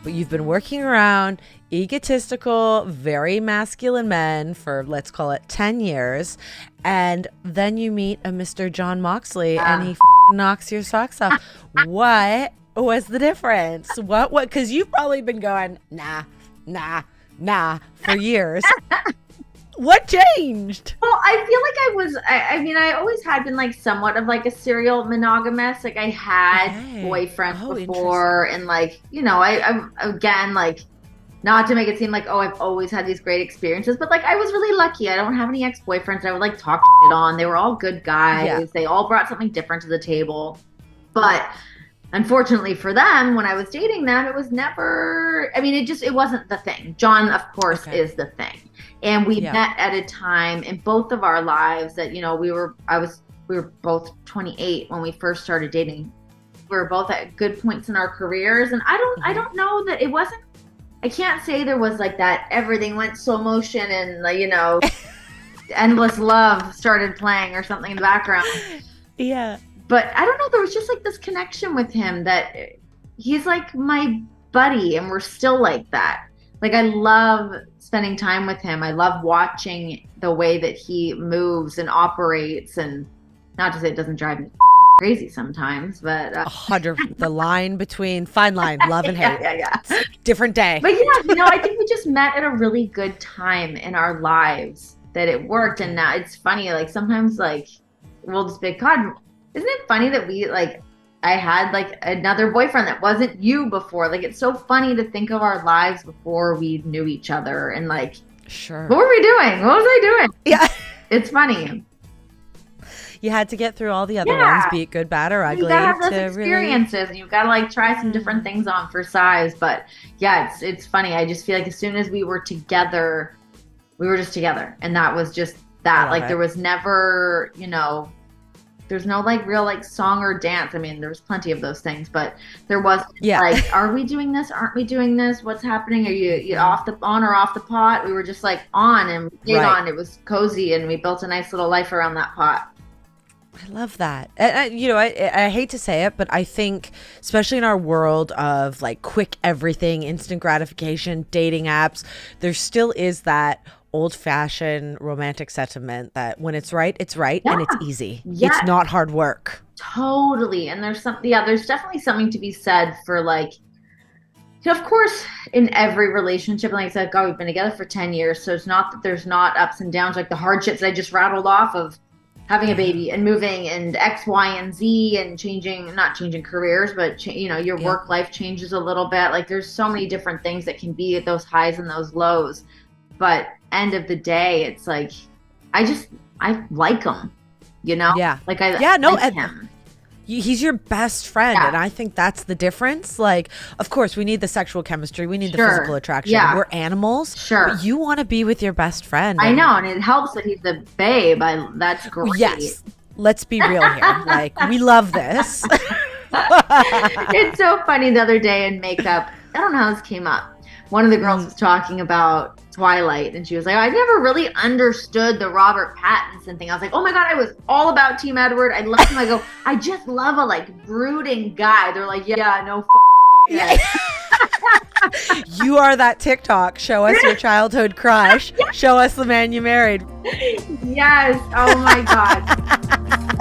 but you've been working around egotistical, very masculine men for, let's call it 10 years. And then you meet a Mr. John Moxley and he knocks your socks off. What was the difference? What, because you've probably been going, nah, for years. What changed? Well, I feel like I always had been like somewhat of like a serial monogamous. Like I had boyfriends before, and like, you know, I again, like, not to make it seem like, oh, I've always had these great experiences, but like I was really lucky. I don't have any ex-boyfriends I would like talk shit on. They were all good guys. Yeah. They all brought something different to the table. But unfortunately for them, when I was dating them, it was never, I mean, it wasn't the thing. John, of course, is the thing. And we met at a time in both of our lives that, you know, we were both 28 when we first started dating. We were both at good points in our careers. And I don't know that it wasn't, I can't say there was like that everything went slow motion and like, you know, Endless Love started playing or something in the background. Yeah. But I don't know, there was just like this connection with him that he's like my buddy and we're still like that. Like I love spending time with him. I love watching the way that he moves and operates, and not to say it doesn't drive me crazy sometimes, but 100, the line between fine line, love and hate. Yeah. Different day. But yeah, you know, I think we just met at a really good time in our lives that it worked. And now it's funny, like sometimes like we'll just be, God, isn't it funny that we like, I had like another boyfriend that wasn't you before. Like it's so funny to think of our lives before we knew each other and like, sure, what were we doing? What was I doing? Yeah. It's funny. You had to get through all the other ones, be it good, bad, or ugly. You gotta have those experiences, and you've got to like try some different things on for size. But yeah, it's funny. I just feel like as soon as we were together, we were just together, and that was just that. Like there was never, you know, there's no like real like song or dance. I mean, there was plenty of those things, but there was like, are we doing this? Aren't we doing this? What's happening? Are you on or off the pot? We were just like on, and we stayed on. It was cozy, and we built a nice little life around that pot. I love that. You know, I hate to say it, but I think, especially in our world of like quick everything, instant gratification, dating apps, there still is that old-fashioned romantic sentiment that when it's right, and it's easy. Yes. It's not hard work. Totally. And there's there's definitely something to be said for like, you know, of course, in every relationship, like I said, God, we've been together for 10 years, so it's not that there's not ups and downs, like the hardships I just rattled off of having a baby and moving and X, Y, and Z and not changing careers, but you know, your work life changes a little bit. Like there's so many different things that can be at those highs and those lows. But end of the day, it's like, I like him, you know? Yeah. Like I like him. He's your best friend. Yeah. And I think that's the difference. Like, of course, we need the sexual chemistry. We need the physical attraction. Yeah. We're animals. Sure. But you want to be with your best friend. I know. And it helps that he's the babe. That's great. Yes. Let's be real here. Like, we love this. It's so funny the other day in makeup. I don't know how this came up. One of the girls was talking about Twilight, and she was like, I never really understood the Robert Pattinson thing. I was like, oh my God, I was all about Team Edward. I love him. I go, I just love a like brooding guy. They're like, yeah, no yeah. You are that TikTok. Show us your childhood crush. Show us the man you married. Yes. Oh my God.